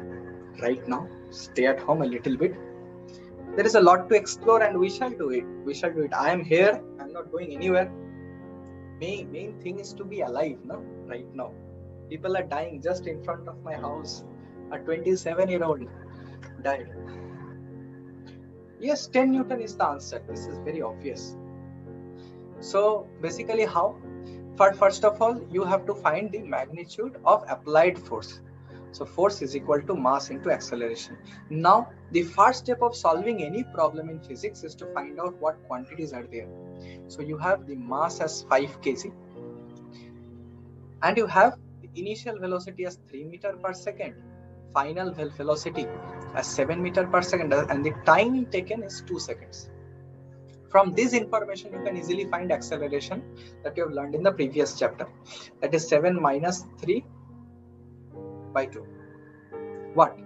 right now, stay at home a little bit. There is a lot to explore and we shall do it. I am here. I'm not going anywhere. Main thing is to be alive, no? Right now. People are dying just in front of my house. A 27-year-old died. Yes, 10 Newton is the answer. This is very obvious. So basically how? First of all, you have to find the magnitude of applied force. So force is equal to mass into acceleration. Now, the first step of solving any problem in physics is to find out what quantities are there. So you have the mass as 5 kg and you have the initial velocity as 3 meter per second, final velocity as 7 meter per second, and the time taken is 2 seconds. From this information, you can easily find acceleration that you have learned in the previous chapter. That is 7 minus 3 by 2. What?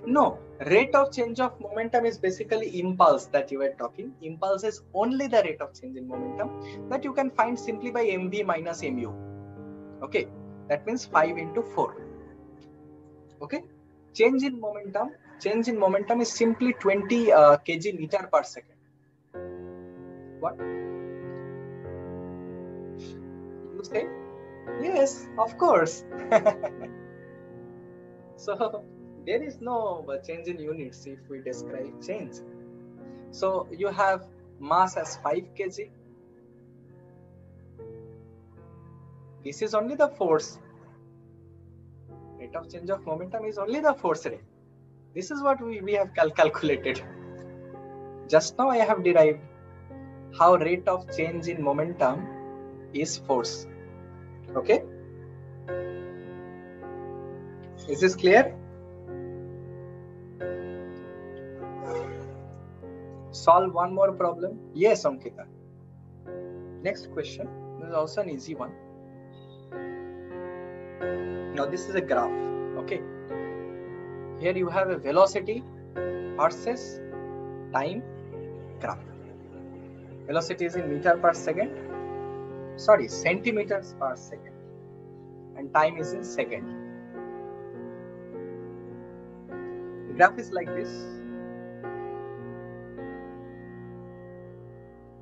No, rate of change of momentum is basically impulse that you were talking. Impulse is only the rate of change in momentum that you can find simply by mv minus mu. Okay, that means 5 into 4. Okay, change in momentum is simply 20 kg meter per second. What? You say? Yes, of course. So there is no change in units if we describe change. So you have mass as 5 kg. This is only the force. Rate of change of momentum is only the force rate. This is what we have calculated. Just now I have derived how rate of change in momentum is force. Okay? Is this clear? Solve one more problem. Yes, Ankita. Next question. This is also an easy one. Now this is a graph. Okay. Here you have a velocity versus time graph. Velocity is in meter per second. Sorry, centimeters per second. And time is in second. The graph is like this.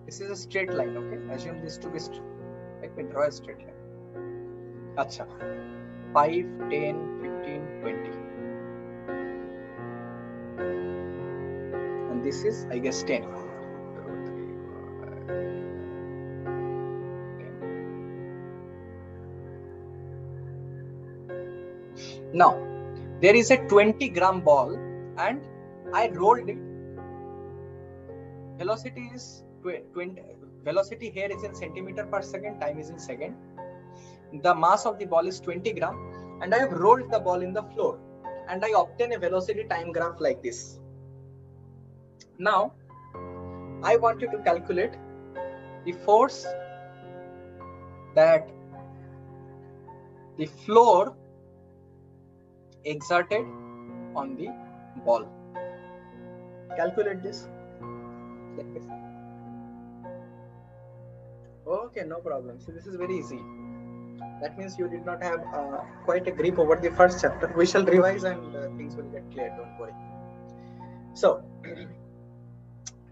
This is a straight line, okay? Assume this to be straight. Let me draw a straight line. Acha. 5, 10, 15, 20. And this is, I guess, 10. Now, there is a 20-gram ball and I rolled it. Velocity is 20. Velocity here is in centimeter per second, time is in second. The mass of the ball is 20 gram and I have rolled the ball in the floor and I obtain a velocity time graph like this. Now, I want you to calculate the force that the floor exerted on the ball. Calculate this. Okay, no problem. So this is very easy. That means you did not have quite a grip over the first chapter. We shall revise and things will get clear, don't worry. So,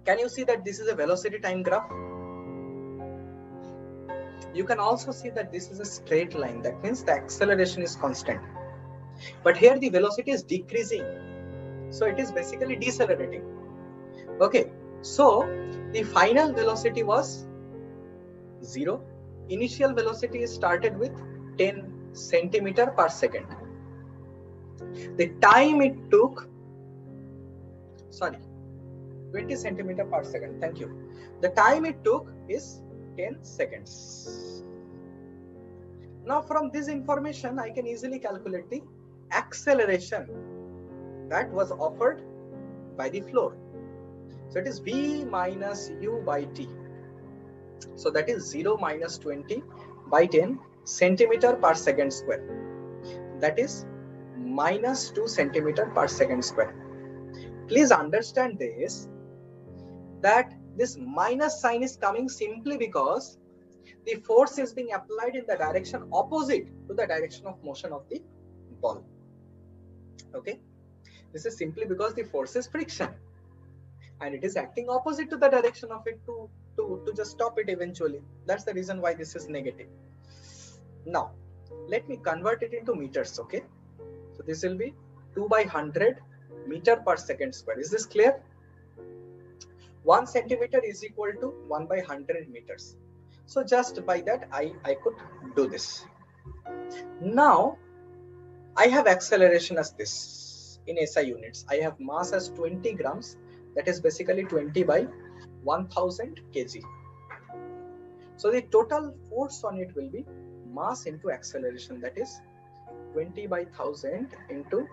can you see that this is a velocity time graph? You can also see that this is a straight line. That means the acceleration is constant. But here the velocity is decreasing. So it is basically decelerating. Okay. So the final velocity was 0. Initial velocity started with 10 centimeter per second. The time it took, 20 centimeter per second. Thank you. The time it took is 10 seconds. Now from this information, I can easily calculate the acceleration that was offered by the floor. So it is V minus U by T. So that is 0 minus 20 by 10 centimeter per second square. That is minus 2 centimeter per second square. Please understand this, that this minus sign is coming simply because the force is being applied in the direction opposite to the direction of motion of the ball. Okay, this is simply because the force is friction and it is acting opposite to the direction of it to just stop it eventually. That's the reason why this is negative. Now let me convert it into meters. Okay, so this will be 2 by 100 meter per second square. Is this clear? 1 centimeter is equal to 1 by 100 meters. So just by that I could do this. Now I have acceleration as this in SI units. I have mass as 20 grams. That is basically 20 by 1000 kg. So the total force on it will be mass into acceleration. That is 20 by 1000 into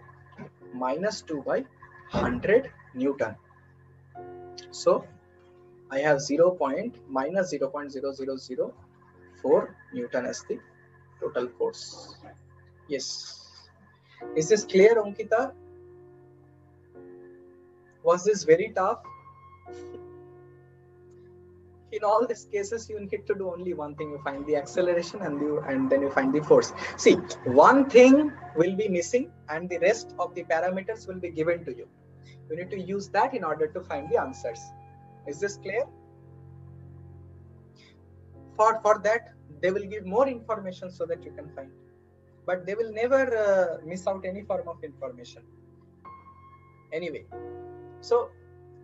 minus 2 by 100 Newton. So I have minus 0.0004 Newton as the total force. Yes. Is this clear, Ankita? Was this very tough? In all these cases, you need to do only one thing. You find the acceleration and then you find the force. See, one thing will be missing and the rest of the parameters will be given to you. You need to use that in order to find the answers. Is this clear? For that, they will give more information so that you can find. But they will never miss out any form of information. Anyway, so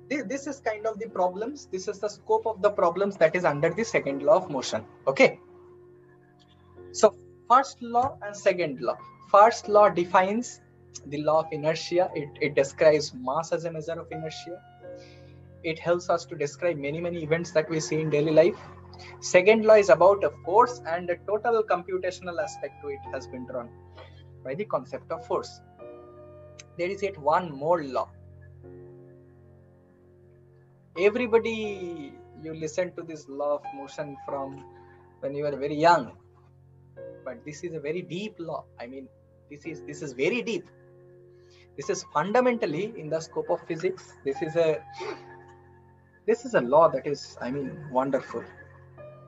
this is kind of the problems. This is the scope of the problems that is under the second law of motion. Okay. So first law and second law. First law defines the law of inertia. It describes mass as a measure of inertia. It helps us to describe many events that we see in daily life. Second law is about a force, and a total computational aspect to it has been drawn by the concept of force. There is yet one more law. Everybody, you listen to this law of motion from when you are very young, but this is a very deep law. I mean, this is very deep. This is fundamentally in the scope of physics. This is a law that is, I mean, wonderful.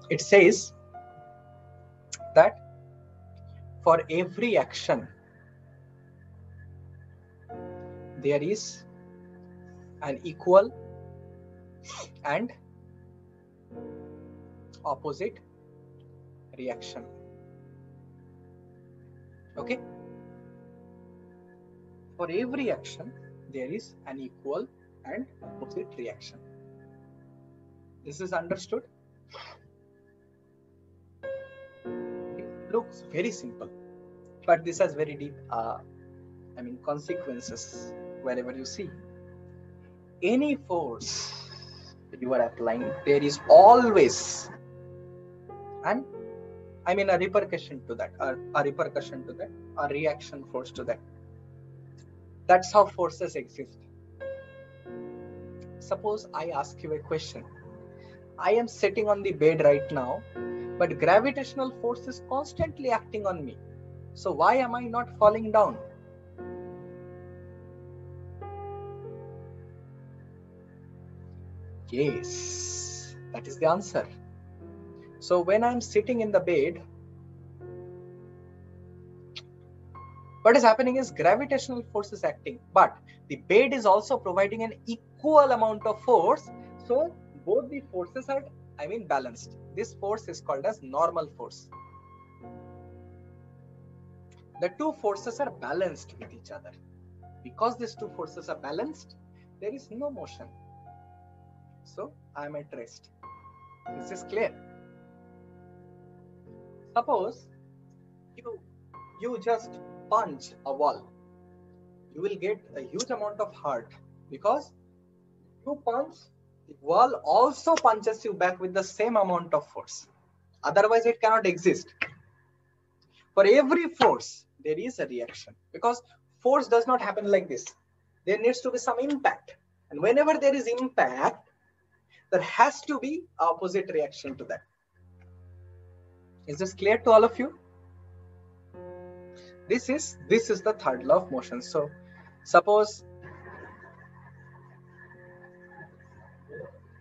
It says that for every action there is an equal and opposite reaction. Okay, for every action there is an equal and opposite reaction. This is understood? It looks very simple, but this has very deep consequences. Wherever you see any force you are applying, there is always a repercussion to that, a reaction force to that. That's how forces exist. Suppose I ask you a question. I am sitting on the bed right now, but gravitational force is constantly acting on me. So why am I not falling down? Yes, that is the answer. So when I'm sitting in the bed, what is happening is gravitational force is acting, but the bed is also providing an equal amount of force. So both the forces are, balanced. This force is called as normal force. The two forces are balanced with each other. Because these two forces are balanced, there is no motion. So I am at rest. This is clear. Suppose you just punch a wall. You will get a huge amount of hurt because you punch, the wall also punches you back with the same amount of force. Otherwise, it cannot exist. For every force, there is a reaction because force does not happen like this. There needs to be some impact. And whenever there is impact, there has to be opposite reaction to that. Is this clear to all of you? This is the third law of motion. So suppose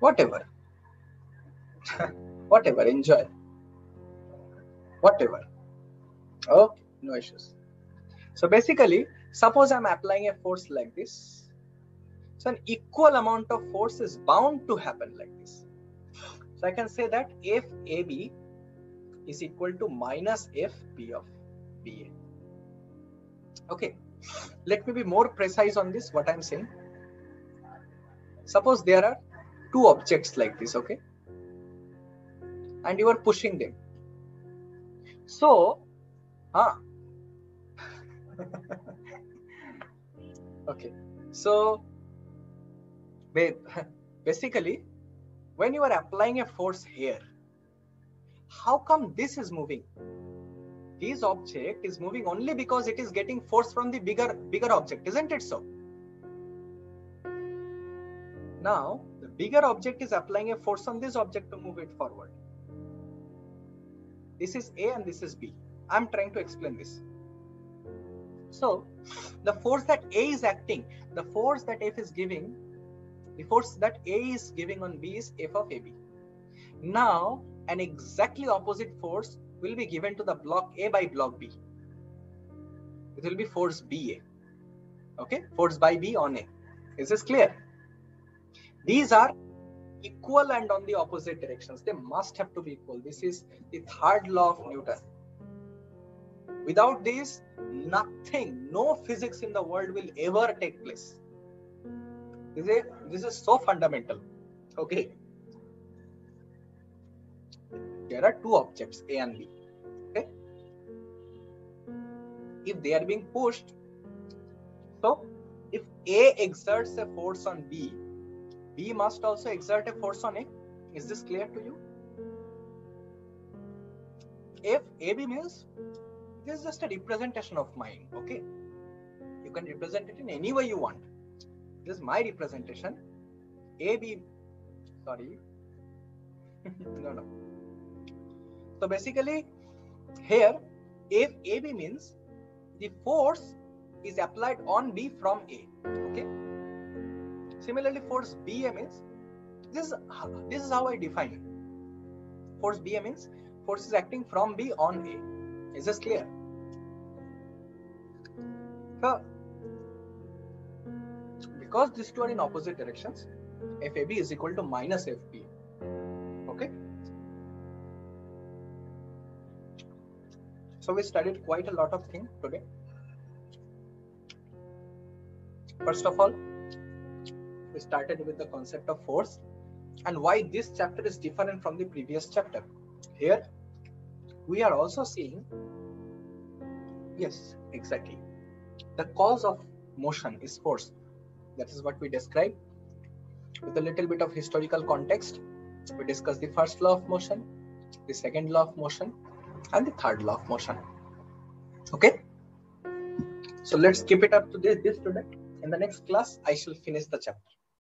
whatever, enjoy, whatever. Okay, no issues. So basically, suppose I'm applying a force like this. So an equal amount of force is bound to happen like this. So I can say that FAB is equal to minus FB of BA. Okay, let me be more precise on this, what I'm saying. Suppose there are two objects like this, okay? And you are pushing them. So, okay. So, basically, when you are applying a force here, how come this is moving? This object is moving only because it is getting force from the bigger object, isn't it so? Now, the bigger object is applying a force on this object to move it forward. This is A and this is B. I'm trying to explain this. So, the force that A is acting, the force that F is giving, the force that A is giving on B is F of AB. Now, an exactly opposite force will be given to the block A by block B. It will be force BA. Okay, force by B on A. Is this clear? These are equal and on the opposite directions. They must have to be equal. This is the third law of Newton. Without this, nothing, no physics in the world will ever take place. This is so fundamental. Okay. There are two objects, A and B. Okay. If they are being pushed, so if A exerts a force on B, B must also exert a force on A. Is this clear to you? If AB means, this is just a representation of mine, okay? You can represent it in any way you want. This is my representation. AB, sorry. No. So basically, here, if AB means the force is applied on B from A, okay? Similarly, force BA means, this is how I define it. Force BA means force is acting from B on A. Is this clear? So, because these two are in opposite directions, FAB is equal to minus FB. Okay? So we studied quite a lot of things today. First of all, we started with the concept of force and why this chapter is different from the previous chapter. Here, we are also seeing, yes, exactly. The cause of motion is force. That is what we described. With a little bit of historical context, we discussed the first law of motion, the second law of motion, and the third law of motion. Okay? So let's keep it up to this today. In the next class, I shall finish the chapter.